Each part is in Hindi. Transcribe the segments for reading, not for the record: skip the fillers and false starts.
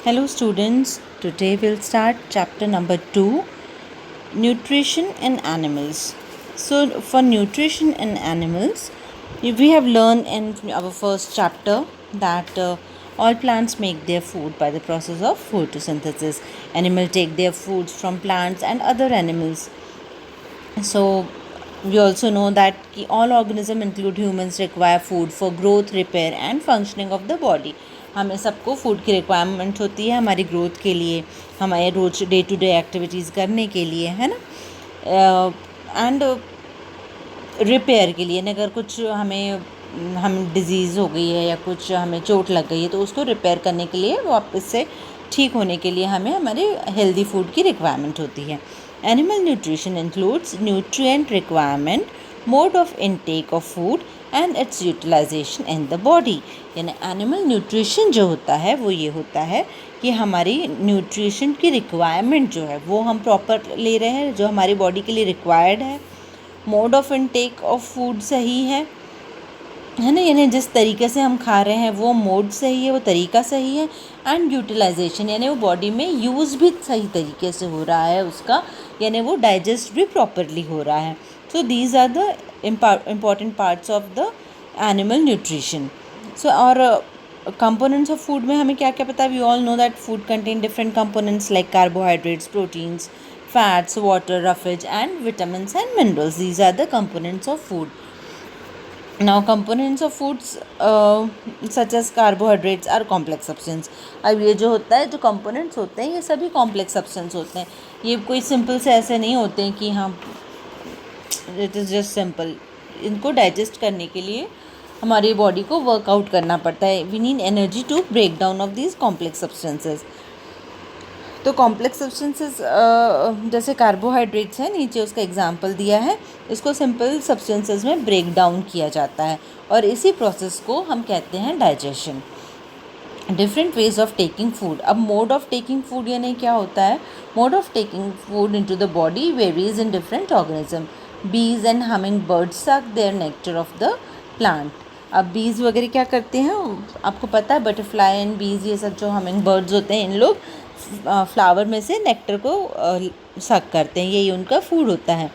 Hello students, today we'll start chapter number 2, Nutrition in Animals. So for nutrition in animals, we have learned in our first chapter that all plants make their food by the process of photosynthesis. Animals take their foods from plants and other animals. So we also know that all organisms include humans require food for growth, repair and functioning of the body. हमें सबको फूड की रिक्वायरमेंट होती है हमारी ग्रोथ के लिए, हमारे रोज डे टू डे एक्टिविटीज़ करने के लिए, है ना, एंड रिपेयर के लिए। अगर कुछ हम डिज़ीज़ हो गई है या कुछ हमें चोट लग गई है तो उसको रिपेयर करने के लिए, वापस से ठीक होने के लिए हमें हमारे हेल्दी फूड की रिक्वायरमेंट होती है। Animal nutrition includes nutrient requirement, mode of intake of food and its utilization in the body. यानी एनिमल न्यूट्रिशन जो होता है वो ये होता है कि हमारी न्यूट्रिशन की रिक्वायरमेंट जो है वो हम प्रॉपर ले रहे हैं, जो हमारी बॉडी के लिए रिक्वायर्ड है। Mode of intake of food सही है ना, यानी जिस तरीके से हम खा रहे हैं वो मोड सही है, वो तरीका सही है। एंड यूटिलाइजेशन यानी वो बॉडी में यूज़ भी सही तरीके से हो रहा है उसका, यानी वो डाइजेस्ट भी प्रॉपरली हो रहा है। So these are the important parts of the animal nutrition. So और कंपोनेंट्स ऑफ फूड में हमें क्या क्या पता है? We all know that food contain different components like carbohydrates, proteins, fats, water, roughage and vitamins and minerals. These are the components of food. Now components of foods such as carbohydrates are complex substance. अब ये जो होता है, जो components होते हैं, ये सभी complex substance होते हैं। ये कोई simple से ऐसे नहीं होते हैं कि हाँ it is just simple. इनको digest करने के लिए हमारी बॉडी को वर्कआउट करना पड़ता है। We need energy to break down of these complex substances. तो कॉम्प्लेक्स सब्सटेंसेस जैसे कार्बोहाइड्रेट्स हैं, नीचे उसका एग्जांपल दिया है। इसको सिंपल सब्सटेंसेस में ब्रेक डाउन किया जाता है और इसी प्रोसेस को हम कहते हैं digestion. Different ways of taking food. अब मोड ऑफ टेकिंग फूड यानी क्या होता है? Mode of taking food into the body varies in different organism. Bees and humming birds suck their nectar of the plant. अब बीज वगैरह क्या करते हैं आपको पता है? बटरफ्लाई एंड बीज, ये सब जो हमिंग बर्ड्स होते हैं, इन लोग फ्लावर में से नेक्टर को सक करते हैं, यही उनका फूड होता है।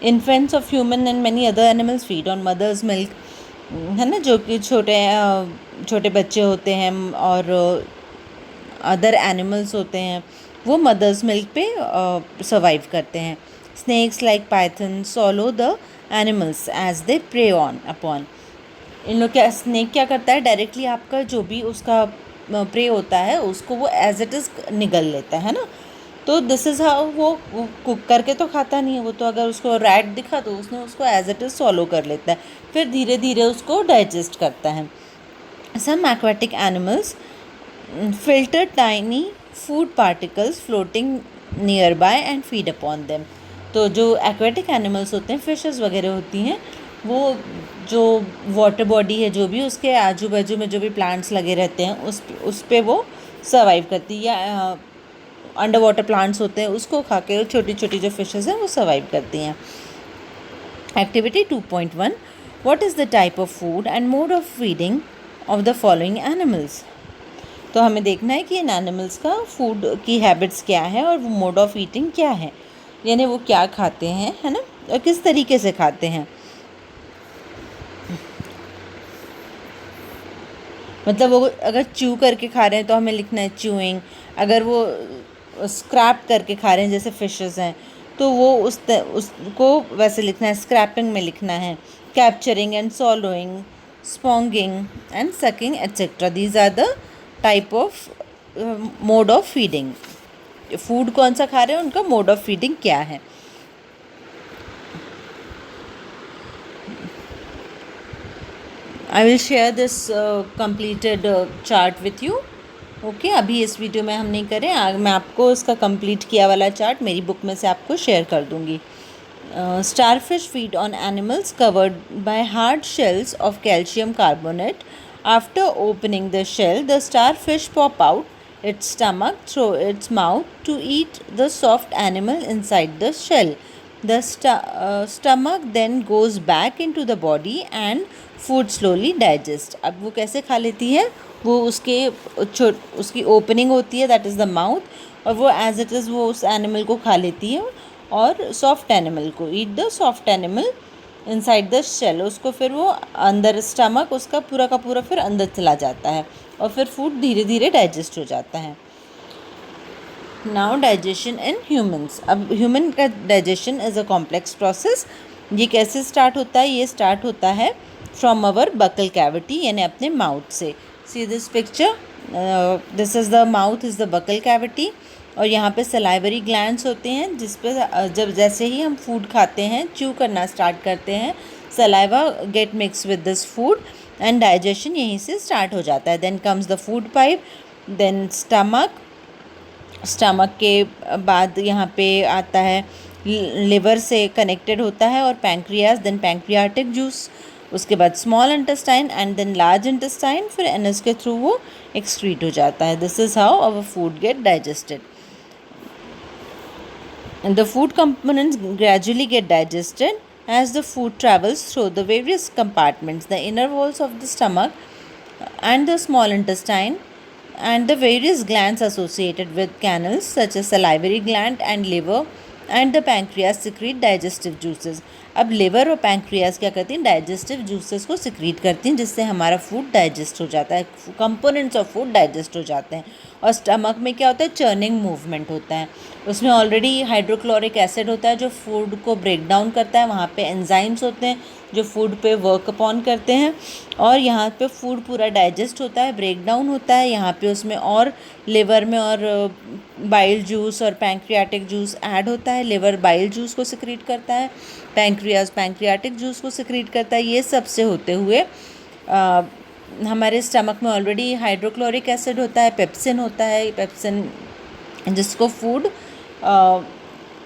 Infants of human and many other animals feed on mother's milk, है ना, जो कि छोटे बच्चे होते हैं और अदर एनिमल्स होते हैं वो मदर्स मिल्क पे सर्वाइव करते हैं। Snakes like python swallow the animals as they prey on upon. इन लोग क्या, स्नेक क्या करता है? डायरेक्टली आपका जो भी उसका प्रे होता है उसको वो एज इट इज़ निगल लेता है ना। तो दिस इज़ हाउ वो कुक करके तो खाता नहीं है वो, तो अगर उसको रैट दिखा तो उसने उसको एज इट इज़ सॉलो कर लेता है, फिर धीरे धीरे उसको डाइजेस्ट करता है। Some aquatic animals filter tiny food particles floating nearby and feed upon them. तो जो एक्वेटिक एनिमल्स होते हैं, फिशेस वगैरह होती हैं, वो जो वाटर बॉडी है, जो भी उसके आजू बाजू में जो भी प्लांट्स लगे रहते हैं उस पे वो सर्वाइव करती है, या अंडर वाटर प्लांट्स होते हैं उसको खा के छोटी छोटी जो फिशेस हैं वो सर्वाइव करती हैं। Activity 2.1, what is the type of food and mode of feeding of the following animals. तो हमें देखना है कि इन एनिमल्स का फूड की हैबिट्स क्या है और वो मोड ऑफ ईटिंग क्या है, यानी वो क्या खाते हैं, है ना, और किस तरीके से खाते हैं। मतलब वो अगर च्यू करके खा रहे हैं तो हमें लिखना है च्यूइंग। अगर वो स्क्रैप करके खा रहे हैं जैसे फिशेस हैं तो वो उसको वैसे लिखना है, स्क्रैपिंग में लिखना है। Capturing and swallowing, sponging and sucking etcetera, these are the type of mode of feeding. Food कौन सा खा रहे हैं, उनका मोड ऑफ फीडिंग क्या है। I will share this completed chart with you. Okay, अभी इस वीडियो में हम नहीं करें, मैं आपको इसका कंप्लीट किया वाला चार्ट मेरी बुक में से आपको शेयर कर दूँगी। Starfish feed on animals covered by hard shells of calcium carbonate. After opening the shell the starfish pop out its stomach through its mouth to eat the soft animal inside the shell. The stomach then goes back into the body and food slowly digest. अब वो कैसे खा लेती है, वो उसकी ओपनिंग होती है, दैट इज़ द माउथ, और वो एज इट इज़ वो उस एनिमल को खा लेती है, और सॉफ्ट एनिमल को, eat the soft animal inside the shell, उसको फिर वो अंदर स्टमक उसका पूरा का पूरा फिर अंदर चला जाता है और फिर फूड धीरे धीरे डाइजेस्ट हो जाता है. Now digestion in humans. अब ह्यूमन का digestion is a complex process. ये कैसे स्टार्ट होता है, ये स्टार्ट होता है फ्रॉम अवर बकल कैविटी, यानी अपने माउथ से. See this picture, this is the mouth is the buccal cavity, और यहाँ पे सलाइवरी ग्लैंड्स होते हैं जिस पे जब जैसे ही हम फूड खाते हैं, च्यू करना स्टार्ट करते हैं, saliva get mix with this food and digestion यहीं से स्टार्ट हो जाता है. Then comes the food pipe, then stomach के बाद यहाँ पे आता है लिवर से कनेक्टेड होता है, और पैंक्रियाज, देन पैंक्रियाटिक जूस, उसके बाद small intestine and then large intestine, फिर एनस के थ्रू वो एक्सक्रीट हो जाता है. This is how our food get digested. The food components gradually get digested as the food travels through the various compartments, the inner walls of the stomach and the small intestine, and the various glands associated with canals such as salivary gland and liver and the pancreas secrete digestive juices. अब लिवर और पैंक्रियाज क्या करती हैं, डाइजेस्टिव जूसेस को सिक्रीट करती हैं, जिससे हमारा फूड डाइजेस्ट हो जाता है, कंपोनेंट्स ऑफ फूड डाइजेस्ट हो जाते हैं. और स्टमक में क्या होता है, चर्निंग मूवमेंट होता है, उसमें ऑलरेडी हाइड्रोक्लोरिक एसिड होता है जो फूड को ब्रेक डाउन करता है, वहाँ पे एंजाइम्स होते हैं जो फूड पे वर्क अपॉन करते हैं, और यहाँ पे फूड पूरा डाइजेस्ट होता है, ब्रेक डाउन होता है. यहाँ पे उसमें और लिवर में और बाइल जूस और पैंक्रियाटिक जूस ऐड होता है. लिवर बाइल जूस को सिक्रीट करता है, पैंक्रियाज पैंक्रियाटिक जूस को सिक्रीट करता है. ये सब से होते हुए हमारे स्टमक में ऑलरेडी हाइड्रोक्लोरिक एसिड होता है, पेप्सिन होता है, पेप्सिन जिसको फूड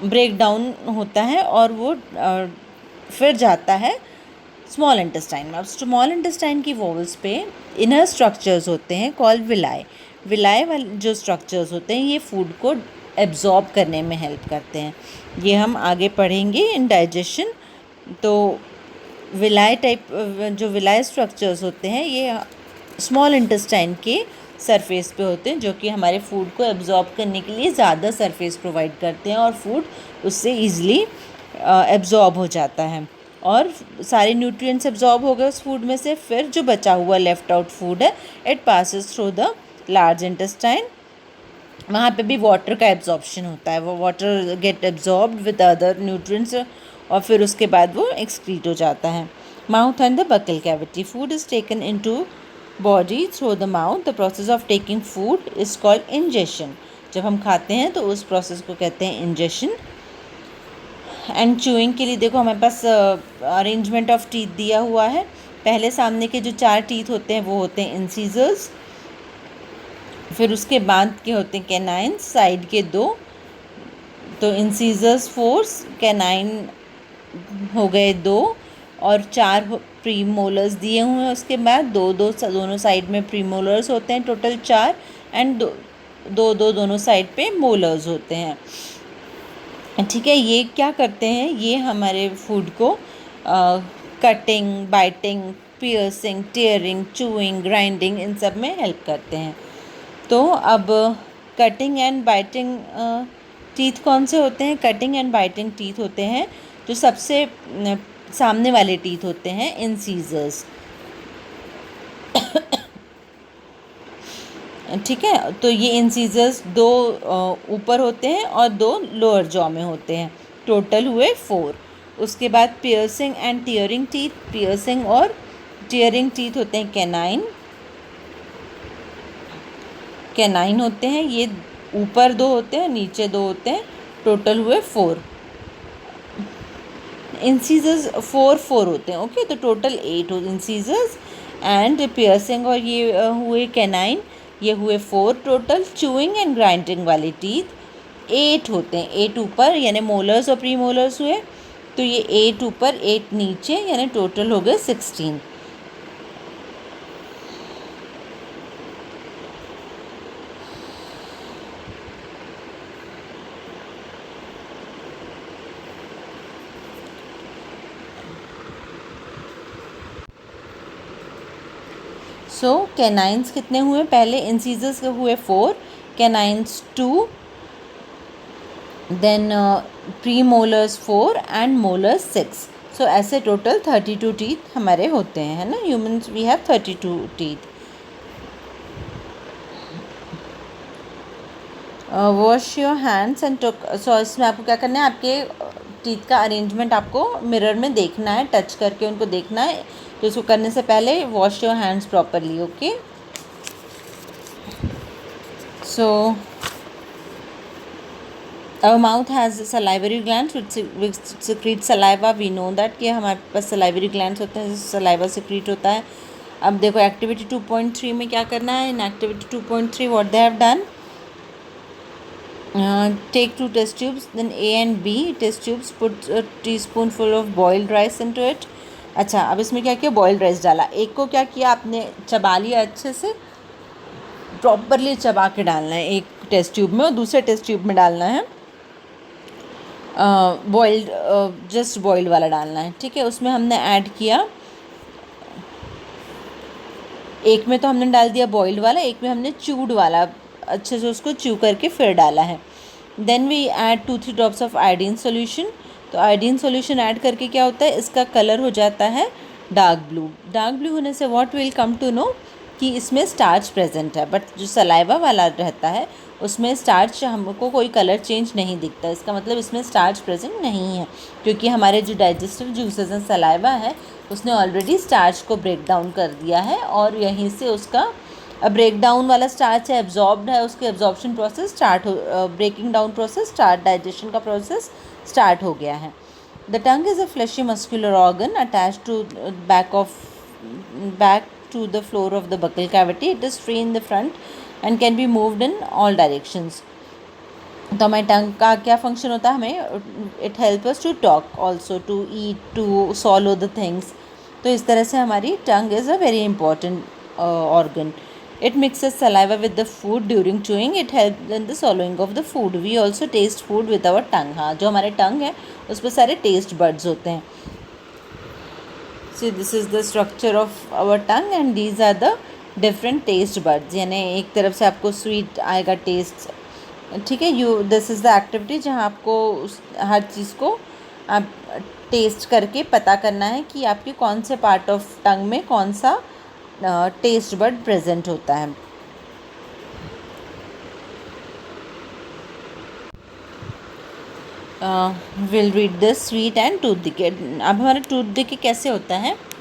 ब्रेक डाउन होता है और वो फिर जाता है स्मॉल इंटेस्टाइन में. अब स्मॉल इंटेस्टाइन की वोवल्स पे इनर स्ट्रक्चर्स होते हैं कॉल्ड विलाई. विलाई वाले जो स्ट्रक्चर्स होते हैं ये फूड को एब्जॉर्ब करने में हेल्प करते हैं. ये हम आगे पढ़ेंगे इन डाइजेशन. तो विलाई टाइप जो विलाई स्ट्रक्चर्स होते हैं ये स्मॉल इंटेस्टाइन के सरफेस पे होते हैं, जो कि हमारे फूड को एब्जॉर्ब करने के लिए ज़्यादा सरफेस प्रोवाइड करते हैं और फूड उससे ईज़िली एब्जॉर्ब हो जाता है और सारे न्यूट्रिएंट्स एब्जॉर्ब हो गए उस फूड में से. फिर जो बचा हुआ लेफ्ट आउट फूड है it passes through the large intestine. वहाँ पे भी वाटर का एब्जॉर्प्शन होता है, वो water get absorbed with other nutrients और फिर उसके बाद वो एक्सक्रीट हो जाता है. Mouth and the buccal cavity. Food is taken into body through the mouth. The process of taking food is called ingestion. जब हम खाते हैं तो उस प्रोसेस को कहते हैं इंजेशन. एंड च्यूइंग के लिए देखो हमारे पास अरेंजमेंट ऑफ टीथ दिया हुआ है. पहले सामने के जो 4 टीथ होते हैं वो होते हैं इंसीजर्स, फिर उसके बाद के होते हैं कैनाइन्स, साइड के 2, तो इंसीजर्स 4, कैनाइन हो गए 2 और 4 प्रीमोलर्स दिए हुए हैं. उसके बाद दोनों साइड में प्रीमोलर्स होते हैं, टोटल 4, एंड दो दोनों साइड पे मोलर्स होते हैं. ठीक है, ये क्या करते हैं, ये हमारे फूड को cutting, biting, piercing, tearing, chewing, grinding इन सब में हेल्प करते हैं. तो अब कटिंग एंड बाइटिंग टीथ कौन से होते हैं? कटिंग एंड बाइटिंग टीथ होते हैं जो सबसे सामने वाले टीथ होते हैं, इंसीजर्स. ठीक है, तो ये इंसीजर्स 2 ऊपर होते हैं और 2 लोअर जॉ में होते हैं, टोटल हुए 4. उसके बाद piercing and tearing teeth. Piercing और टीयरिंग टीथ होते हैं कैनाइन होते हैं. ये ऊपर 2 होते हैं, नीचे 2 होते हैं, टोटल हुए 4. इंसीजर्स 4 होते हैं. ओके, तो टोटल 8 इंसीजर्स एंड पियर्सिंग और ये हुए कैनाइन, ये हुए 4 टोटल. चूइंग एंड ग्राइंडिंग वाले टीथ 8 होते हैं, 8 ऊपर यानी मोलर्स और प्री मोलर्स हुए, तो ये 8 ऊपर 8 नीचे यानी टोटल हो गए 16. सो कैनाइन्स कितने हुए, पहले इंसीजर्स के हुए 4, canines 2, then premolars 4 and molars 6. So ऐसे टोटल 32 टीथ हमारे होते हैं, है ना. Humans we have 32 teeth. Wash your hands and टुक. सो इसमें आपको क्या करना है, आपके टीथ का अरेंजमेंट आपको मिरर में देखना है, टच करके उनको देखना है. तो इसको करने से पहले wash your hands properly. Okay. So our mouth has salivary glands which secrete saliva. We know that कि हमारे पास salivary glands होते हैं, saliva secrete होता है. अब देखो एक्टिविटी 2.3 में क्या करना है. In activity 2.3 what they have done, take 2 test tubes, then A and B test tubes, put a teaspoonful of boiled rice into it. अच्छा, अब इसमें क्या किया, बॉइल्ड राइस डाला. एक को क्या किया आपने, चबा लिया, अच्छे से प्रॉपरली चबा के डालना है एक टेस्ट ट्यूब में, और दूसरे टेस्ट ट्यूब में डालना है बॉइल्ड, जस्ट बॉइल्ड वाला डालना है. ठीक है. उसमें हमने ऐड किया, एक में तो हमने डाल दिया बॉइल्ड वाला, एक में हमने च्यूड वाला अच्छे से उसको च्यू करके फिर डाला है. Then we add 2-3 drops of iodine solution. तो आयोडीन सॉल्यूशन ऐड करके क्या होता है, इसका कलर हो जाता है डार्क ब्लू. डार्क ब्लू होने से what will come to know कि इसमें स्टार्च प्रेजेंट है. बट जो सलाइवा वाला रहता है उसमें स्टार्च, हमको कोई कलर चेंज नहीं दिखता. इसका मतलब इसमें स्टार्च प्रेजेंट नहीं है, क्योंकि हमारे जो डाइजेस्टिव जूसेस हैं, सलाइवा है, उसने ऑलरेडी स्टार्च को ब्रेक डाउन कर दिया है, और यहीं से उसका ब्रेक डाउन वाला स्टार्च है, एब्जॉर्ब्ड है, उसके एब्जॉर्प्शन प्रोसेस स्टार्ट हो, breaking down process start, digestion का प्रोसेस स्टार्ट हो गया है. The tongue is a fleshy muscular organ attach to back to the floor of the buccal cavity. It is free in the front and can be moved in all directions. तो हमारे टंग का क्या फंक्शन होता है, हमें it help us to talk also, to eat, to swallow the things. तो इस तरह से हमारी tongue is a very important organ. It mixes saliva with the food during chewing. It help in the swallowing of the food. We also taste food with our tongue. हाँ, जो हमारे टंग है उस पर सारे टेस्ट बर्ड्स होते हैं. See, this is the structure of our tongue and these are the different taste buds. यानी एक तरफ से आपको स्वीट आएगा टेस्ट. ठीक है. दिस इज़ द एक्टिविटी जहाँ आपको हर चीज़ को आप टेस्ट करके पता करना है कि आपके कौन से पार्ट ऑफ टंग में कौन सा टेस्ट बड प्रेजेंट होता है. Will read the sweet and tooth decay. अब हमारा टूथ डिके कैसे होता है,